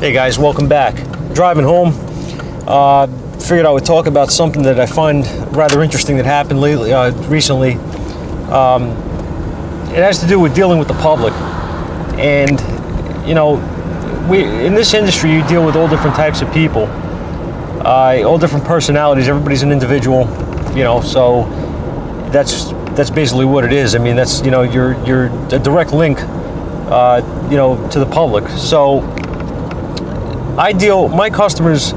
Hey guys, welcome back. Driving home, figured I would talk about something that I find rather interesting that happened recently. It has to do with dealing with the public. And, you know, in this industry, you deal with all different types of people, all different personalities. Everybody's an individual, you know, so that's basically what it is. I mean, that's, you know, you're a direct link, you know, to the public. So my customers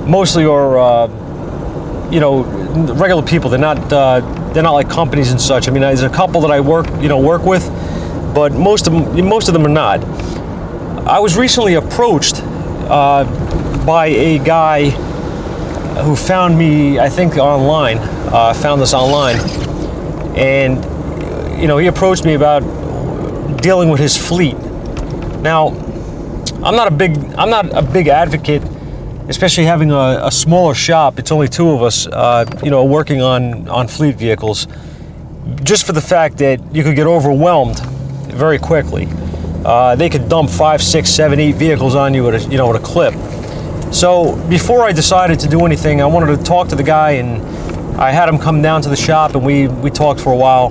mostly are, you know, regular people. They're not like companies and such. I mean, there's a couple that I work with, but most of them are not. I was recently approached by a guy who found me, I think, online. Found us online, and you know, he approached me about dealing with his fleet. Now, I'm not a big advocate, especially having a smaller shop. It's only two of us, you know, working on fleet vehicles, just for the fact that you could get overwhelmed very quickly. They could dump 5, 6, 7, 8 vehicles on you at a clip. So before I decided to do anything, I wanted to talk to the guy, and I had him come down to the shop, and we talked for a while.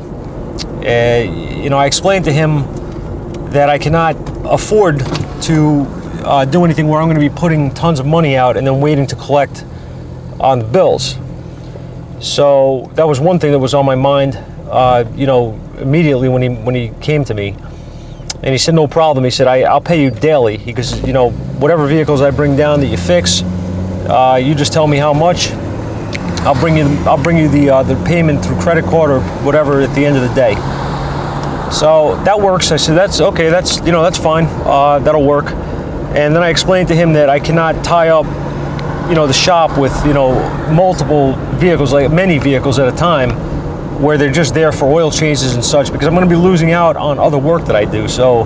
You know, I explained to him that I cannot afford to do anything where I'm going to be putting tons of money out and then waiting to collect on the bills. So that was one thing that was on my mind, you know, immediately when he came to me. And he said, no problem. He said, I'll pay you daily. He goes, you know, whatever vehicles I bring down that you fix, you just tell me how much. I'll bring you the payment through credit card or whatever at the end of the day. So that works. I said, that's okay. That's fine. That'll work. And then I explained to him that I cannot tie up, you know, the shop with, you know, multiple vehicles, like many vehicles at a time, where they're just there for oil changes and such, because I'm going to be losing out on other work that I do. So,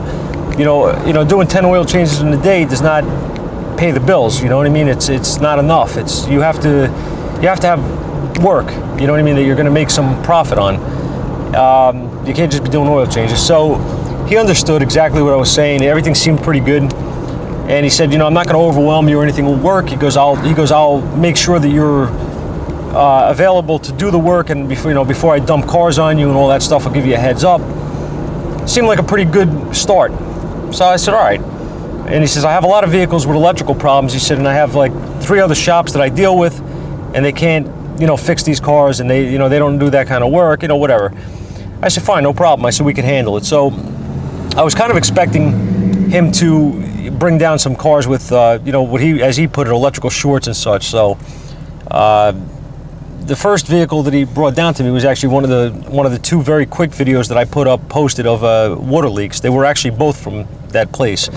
you know, doing 10 oil changes in a day does not pay the bills. You know what I mean? It's not enough. You have to have work. You know what I mean? That you're going to make some profit on. You can't just be doing oil changes. So he understood exactly what I was saying. Everything seemed pretty good. And he said, you know, I'm not going to overwhelm you or anything will work. He goes, I'll make sure that you're available to do the work, and before I dump cars on you and all that stuff, I'll give you a heads up. Seemed like a pretty good start. So I said, all right. And he says, I have a lot of vehicles with electrical problems. He said, and I have like 3 other shops that I deal with, and they can't, you know, fix these cars, and they don't do that kind of work, you know, whatever. I said, fine, no problem. I said, we can handle it. So I was kind of expecting him to bring down some cars with, you know, what as he put it, electrical shorts and such. So the first vehicle that he brought down to me was actually one of the 2 very quick videos that I posted of water leaks. They were actually both from that place.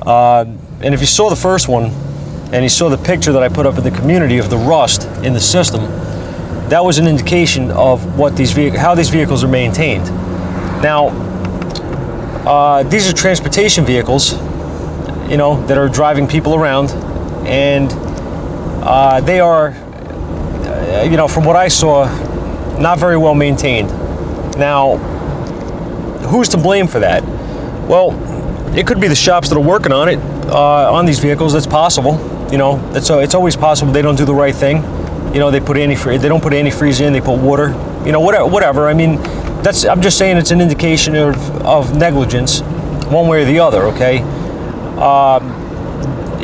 And if you saw the first one, and you saw the picture that I put up in the community of the rust in the system, that was an indication of how these vehicles are maintained. Now, these are transportation vehicles, you know, that are driving people around, and they are, you know, from what I saw, not very well maintained. Now, who's to blame for that? Well, it could be the shops that are working on it, on these vehicles. That's possible. You know, it's always possible they don't do the right thing. You know, they don't put antifreeze in, they put water. You know, whatever. I mean, I'm just saying it's an indication of negligence, one way or the other. Okay.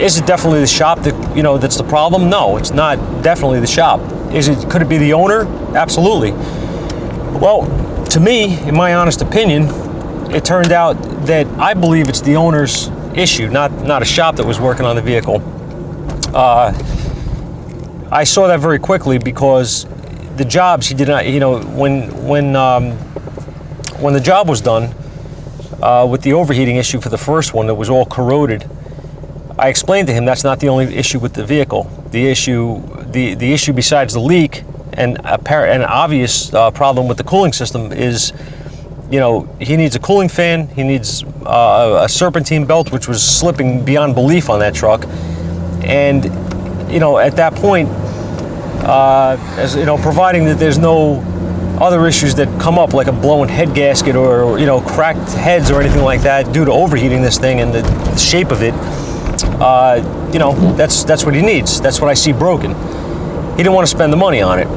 Is it definitely the shop that's the problem? No, it's not definitely the shop. Could it be the owner? Absolutely. Well, to me, in my honest opinion, it turned out that I believe it's the owner's issue, not a shop that was working on the vehicle. I saw that very quickly because the jobs he did not, you know, when the job was done with the overheating issue for the first one that was all corroded, I explained to him that's not the only issue with the vehicle. The issue besides the leak and an obvious problem with the cooling system is, you know, he needs a cooling fan. He needs a serpentine belt, which was slipping beyond belief on that truck. And, you know, at that point, as you know, providing that there's no other issues that come up, like a blown head gasket or, you know, cracked heads or anything like that due to overheating this thing and the shape of it, you know, that's what he needs. That's what I see broken. He didn't want to spend the money on it.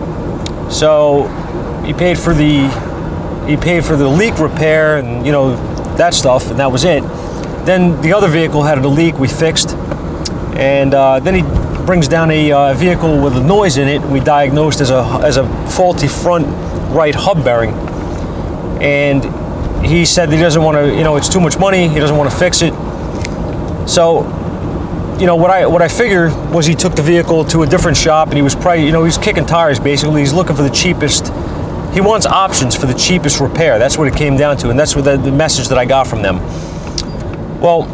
So he paid for the leak repair and, you know, that stuff, and that was it. Then the other vehicle had a leak we fixed, and then he brings down a vehicle with a noise in it we diagnosed as a faulty front right hub bearing. And he said that he doesn't want to, you know, it's too much money, he doesn't want to fix it. So, you know, what I figured was he took the vehicle to a different shop, and he was probably, you know, he's kicking tires basically. He's looking for the cheapest. He wants options for the cheapest repair. That's what it came down to, and that's what the message that I got from them. Well,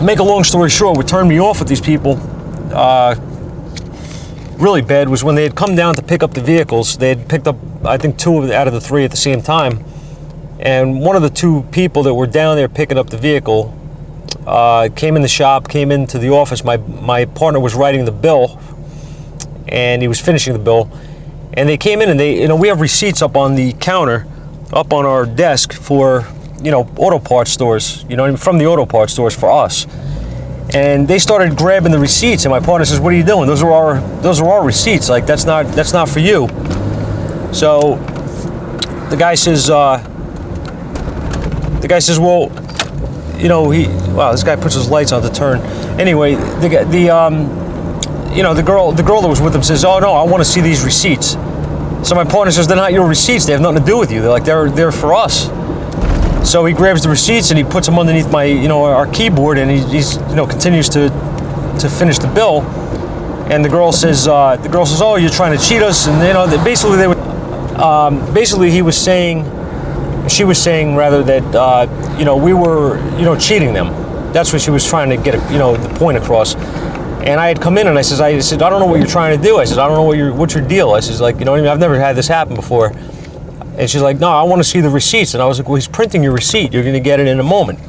make a long story short, what turned me off with these people really bad was when they had come down to pick up the vehicles. They had picked up, I think, 2 out of the 3 at the same time, and one of the 2 people that were down there picking up the vehicle came in the shop, came into the office. My partner was writing the bill, and he was finishing the bill. And they came in, and they, you know, we have receipts up on the counter, up on our desk for, you know, auto parts stores, you know, from the auto parts stores for us. And they started grabbing the receipts, and my partner says, "What are you doing? Those are our receipts. Like, that's not for you." So the guy says, "Well, you know, wow, this guy puts his lights on to turn." Anyway, you know, the girl that was with him says, "Oh no, I want to see these receipts." So my partner says, "They're not your receipts. They have nothing to do with you. They're for us." So he grabs the receipts and he puts them underneath my, you know, our keyboard, and he's you know, continues to finish the bill. And the girl says, "Oh, you're trying to cheat us." And, you know, basically they were, basically she was saying rather that, you know, we were, you know, cheating them. That's what she was trying to get, you know, the point across. And I had come in and I said, "I don't know what you're trying to do." I said, "I don't know what's your deal." I said, like, you know what I mean? I've never had this happen before. And she's like, "No, I want to see the receipts." And I was like, "Well, he's printing your receipt. You're going to get it in a moment."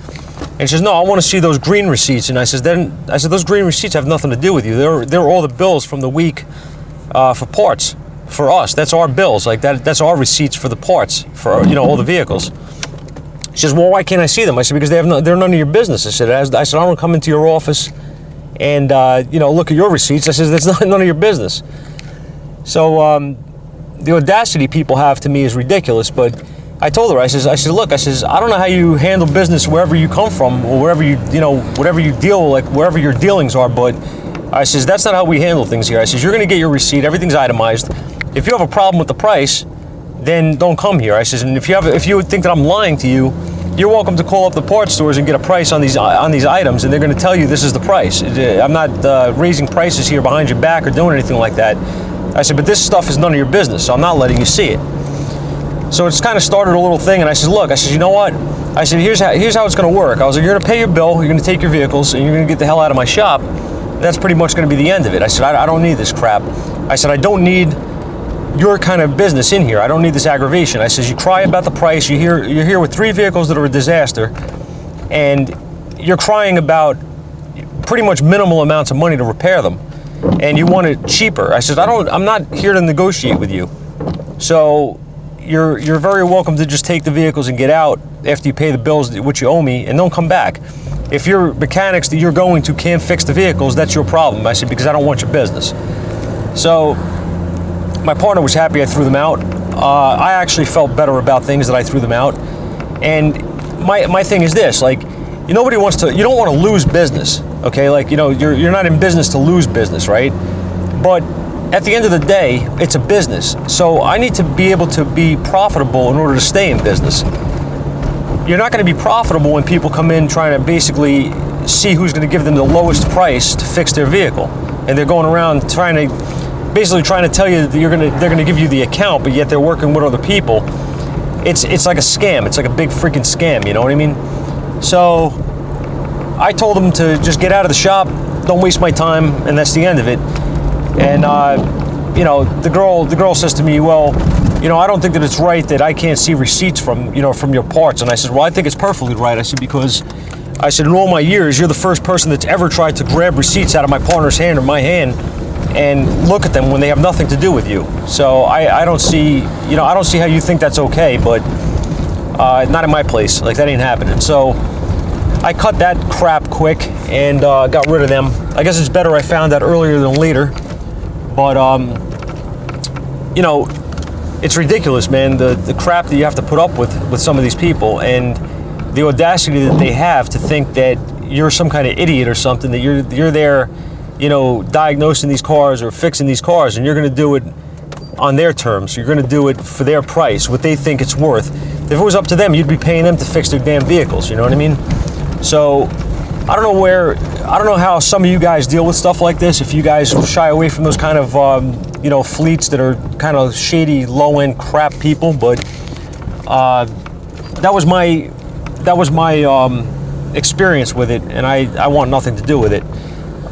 And she says, "No, I want to see those green receipts." And I said, "Those green receipts have nothing to do with you. They're all the bills from the week for parts for us. That's our bills. Like that's our receipts for the parts for, you know, all the vehicles." She says, "Well, why can't I see them?" I said, "Because they're none of your business." I said, "I don't come into your office and you know, look at your receipts." I said, "That's none of your business." So the audacity people have to me is ridiculous. But I told her, I said, "Look, I don't know how you handle business wherever you come from, or wherever you know, whatever you deal, like wherever your dealings are, but I says that's not how we handle things here." I says, "You're going to get your receipt. Everything's itemized. If you have a problem with the price, then don't come here." I says, "And if you think that I'm lying to you, you're welcome to call up the parts stores and get a price on these items, and they're going to tell you this is the price. I'm not raising prices here behind your back or doing anything like that." I said, "But this stuff is none of your business, so I'm not letting you see it." So it's kind of started a little thing, and I said, "Look," I said, "you know what?" I said, here's how it's going to work. I was like, "You're going to pay your bill, you're going to take your vehicles, and you're going to get the hell out of my shop. That's pretty much going to be the end of it." I said, I don't need this crap. I said, "I don't need your kind of business in here. I don't need this aggravation." I says, "You cry about the price. You're here with 3 vehicles that are a disaster, and you're crying about pretty much minimal amounts of money to repair them, and you want it cheaper." I said, I'm not here to negotiate with you. So you're very welcome to just take the vehicles and get out after you pay the bills which you owe me, and don't come back. If your mechanics that you're going to can't fix the vehicles, that's your problem." I said, "Because I don't want your business." So my partner was happy I threw them out. I actually felt better about things that I threw them out. And my thing is this, like, you don't want to lose business, okay? Like, you know, you're not in business to lose business, right? But at the end of the day, it's a business. So I need to be able to be profitable in order to stay in business. You're not going to be profitable when people come in trying to basically see who's going to give them the lowest price to fix their vehicle. And they're going around trying to tell you that they're going to give you the account, but yet they're working with other people. It's like a scam. It's like a big freaking scam, you know what I mean? So I told them to just get out of the shop, don't waste my time, and that's the end of it. And you know, the girl says to me, "Well, you know, I don't think that it's right that I can't see receipts from your parts." And I said, "Well, I think it's perfectly right." I said, "Because," I said, "in all my years, you're the first person that's ever tried to grab receipts out of my partner's hand or my hand and look at them when they have nothing to do with you. So I don't see how you think that's okay, but not in my place. Like, that ain't happening." So I cut that crap quick and got rid of them. I guess it's better I found that earlier than later. But, you know, it's ridiculous, man, the crap that you have to put up with some of these people, and the audacity that they have to think that you're some kind of idiot or something, that you're there, you know, diagnosing these cars or fixing these cars, and you're going to do it on their terms. You're going to do it for their price, what they think it's worth. If it was up to them, you'd be paying them to fix their damn vehicles, you know what I mean? So I don't know how some of you guys deal with stuff like this, if you guys shy away from those kind of you know, fleets that are kind of shady, low-end crap people, but that was my experience with it, and I want nothing to do with it.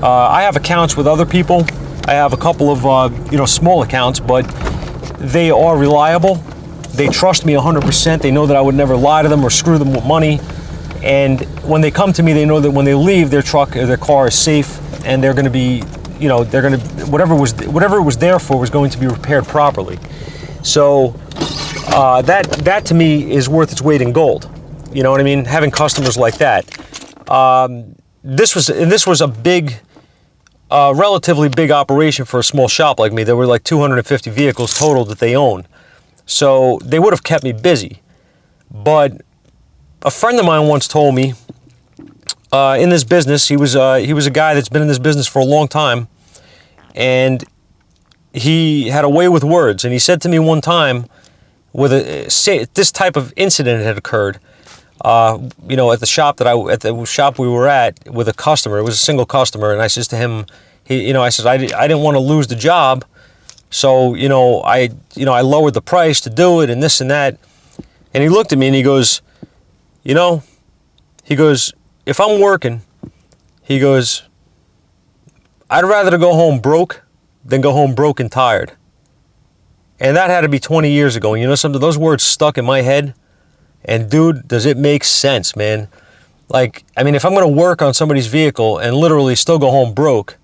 I have accounts with other people. I have a couple of you know, small accounts, but they are reliable. They trust me 100%. They know that I would never lie to them or screw them with money. And when they come to me, they know that when they leave, their truck or their car is safe, and they're going to be, you know, they're going to, whatever it was there for was going to be repaired properly. So that to me is worth its weight in gold. You know what I mean? Having customers like that. This was a big, relatively big operation for a small shop like me. There were like 250 vehicles total that they own. So they would have kept me busy. But a friend of mine once told me, in this business, he was a guy that's been in this business for a long time, and he had a way with words. And he said to me one time, this type of incident had occurred, you know, at the shop we were at with a customer. It was a single customer, and I says to him, I says I didn't want to lose the job, so I lowered the price to do it and this and that. And he looked at me and he goes, if I'm working, he goes, I'd rather go home broke than go home broke and tired. And that had to be 20 years ago. And you know something? Those words stuck in my head. And dude, does it make sense, man? Like, I mean, if I'm going to work on somebody's vehicle and literally still go home broke,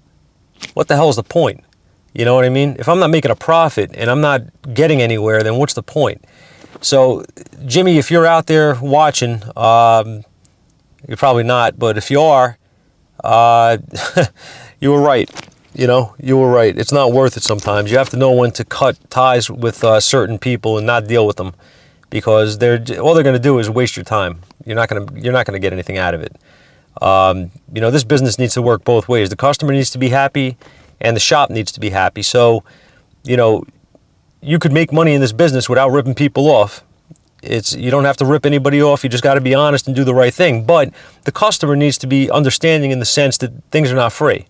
what the hell is the point? You know what I mean? If I'm not making a profit and I'm not getting anywhere, then what's the point? So, Jimmy, if you're out there watching, you're probably not, but if you are, you were right. You were right. It's not worth it sometimes. You have to know when to cut ties with certain people and not deal with them, because all they're going to do is waste your time. You're not going to get anything out of it. This business needs to work both ways. The customer needs to be happy, and the shop needs to be happy. So, you could make money in this business without ripping people off. You don't have to rip anybody off. You just got to be honest and do the right thing. But the customer needs to be understanding in the sense that things are not free.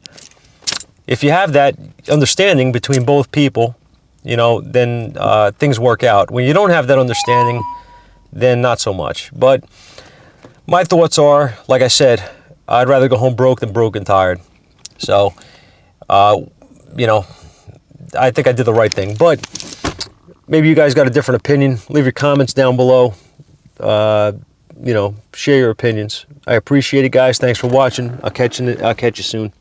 If you have that understanding between both people, then things work out. When you don't have that understanding, then not so much. But my thoughts are, like I said, I'd rather go home broke than broke and tired. So, I think I did the right thing. But maybe you guys got a different opinion. Leave your comments down below. Share your opinions. I appreciate it, guys. Thanks for watching. I'll catch you soon.